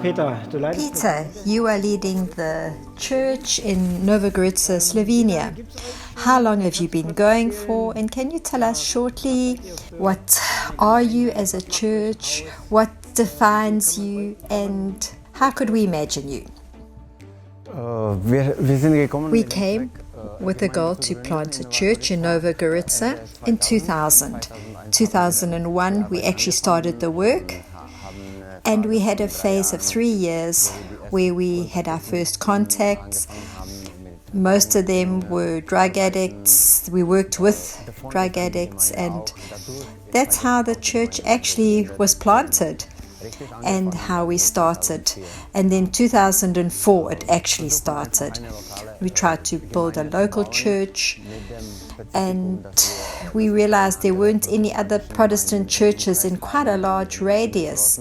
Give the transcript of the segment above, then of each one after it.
Peter, you are leading the church in Nova Gorica, Slovenia. How long have you been going for? And can you tell us shortly, what are you as a church? What defines you? And how could we imagine you? We came with a goal to plant a church in Nova Gorica in 2000. 2001, we actually started the work. And we had a phase of 3 years where we had our first contacts. Most of them were drug addicts. We worked with drug addicts, and that's how the church actually was planted and how we started. And then 2004 it actually started. We tried to build a local church, and we realized there weren't any other Protestant churches in quite a large radius.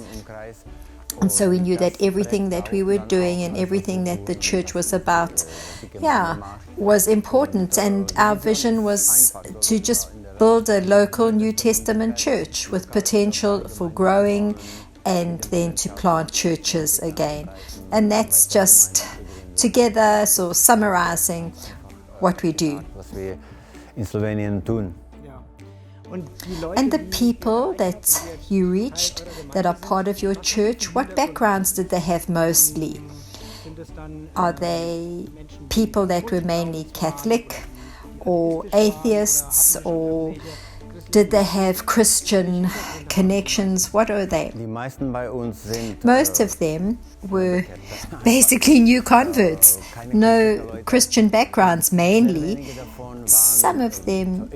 And so we knew that everything that we were doing and everything that the church was about, was important. And our vision was to just build a local New Testament church with potential for growing and then to plant churches again. And that's just together, so summarizing what we do. In Slovenian tun. And the people that you reached that are part of your church, what backgrounds did they have mostly? Are they people that were mainly Catholic or atheists, or did they have Christian connections? What are they? Most of them were basically new converts, no Christian backgrounds mainly. Some of them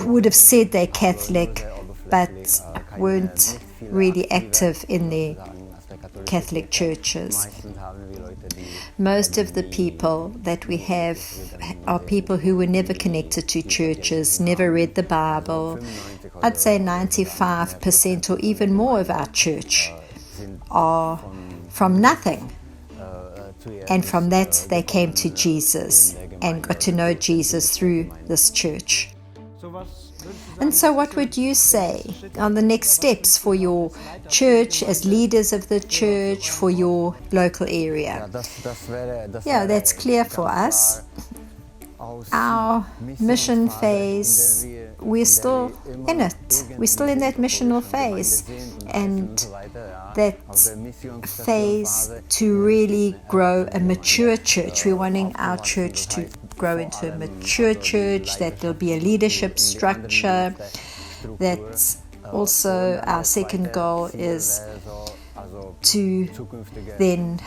would have said they're Catholic, but weren't really active in the Catholic churches. Most of the people that we have are people who were never connected to churches, never read the Bible. I'd say 95% or even more of our church are from nothing. And from that they came to Jesus and got to know Jesus through this church. And so what would you say on the next steps for your church, as leaders of the church, for your local area? Yeah, that's clear for us. Our mission phase, we're still in it. We're still in that missional phase. And that phase to really grow a mature church. We're wanting our church to grow into a mature church, that there'll be a leadership structure. That's also our second goal, is to then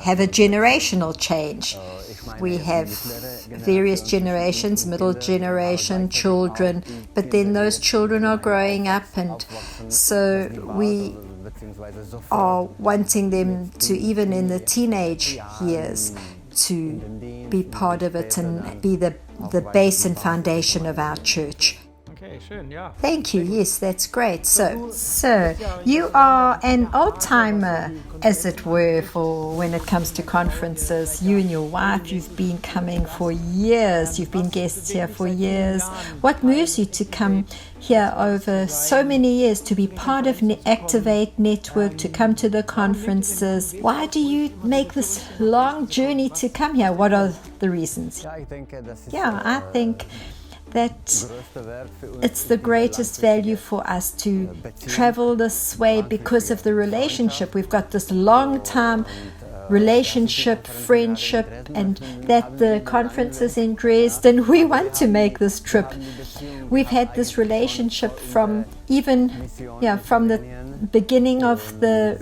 have a generational change. We have various generations, middle generation, children, but then those children are growing up, and so we are wanting them to, even in the teenage years, to be part of it and be the base and foundation of our church. Thank you. Yes, that's great. So you are an old-timer, as it were, for when it comes to conferences. You and your wife, you've been coming for years. You've been guests here for years. What moves you to come here over so many years, to be part of Activate Network, to come to the conferences? Why do you make this long journey to come here? What are the reasons? I think that it's the greatest value for us to travel this way because of the relationship. We've got this long-time relationship, friendship, and that the conference is in Dresden. We want to make this trip. We've had this relationship from the beginning of the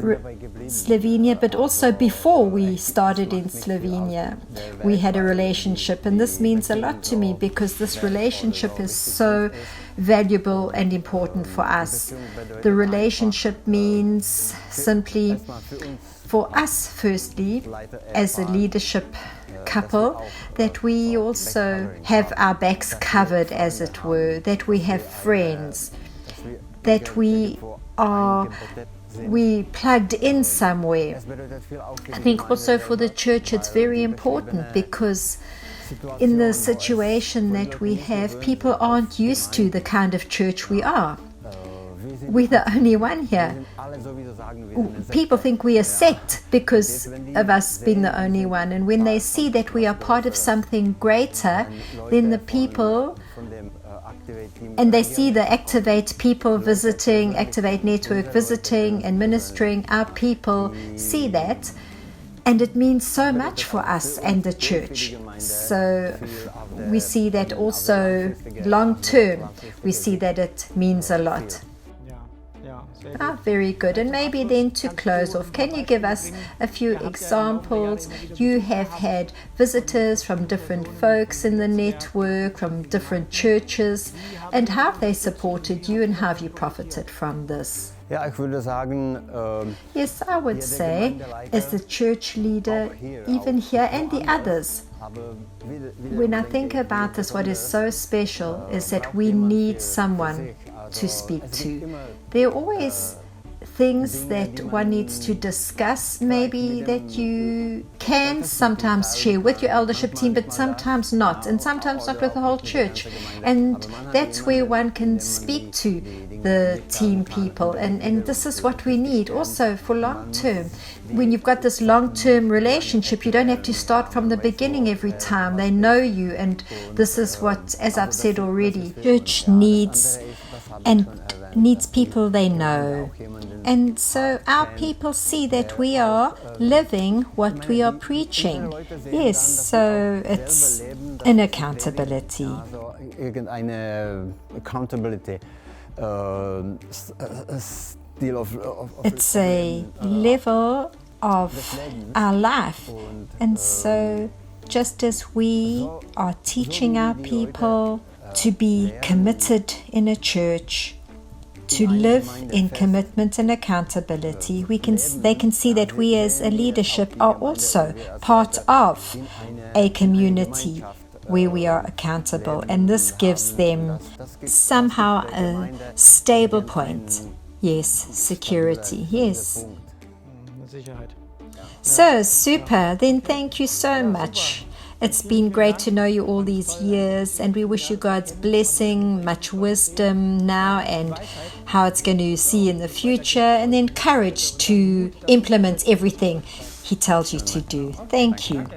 Slovenia, but also before we started in Slovenia, we had a relationship, and this means a lot to me because this relationship is so valuable and important for us. The relationship means simply for us, firstly, as a leadership couple, that we also have our backs covered, as it were, that we have friends, that we plugged in somewhere. I think also for the church it's very important because in the situation that we have, people aren't used to the kind of church we are. we're the only one here. People think we are sect because of us being the only one. And when they see that we are part of something greater, then the people, and they see the Activate people visiting, Activate Network visiting and ministering, our people see that. And it means so much for us and the church. So we see that also long term, we see that it means a lot. Very good. And maybe then to close off, can you give us a few examples? You have had visitors from different folks in the network, from different churches, and how have they supported you and how have you profited from this? Yes, I would say, as the church leader, even here and the others, when I think about this, what is so special is that we need someone to speak to. There are always things that one needs to discuss, maybe that you can sometimes share with your eldership team, but sometimes not, and sometimes not with the whole church. And that's where one can speak to the team people, and this is what we need also for long term. When you've got this long-term relationship, you don't have to start from the beginning every time. They know you, and this is what, as I've said already, church needs people they know. And so our people see that we are living what we are preaching. Yes, so it's an accountability. It's a level of our life. And so just as we are teaching our people to be committed in a church, to live in commitment and accountability, they can see that we as a leadership are also part of a community where we are accountable, and this gives them somehow a stable point. Yes, security, yes. So, super, then thank you so much. It's been great to know you all these years, and we wish you God's blessing, much wisdom now and how it's going to see in the future, and then courage to implement everything He tells you to do. Thank you.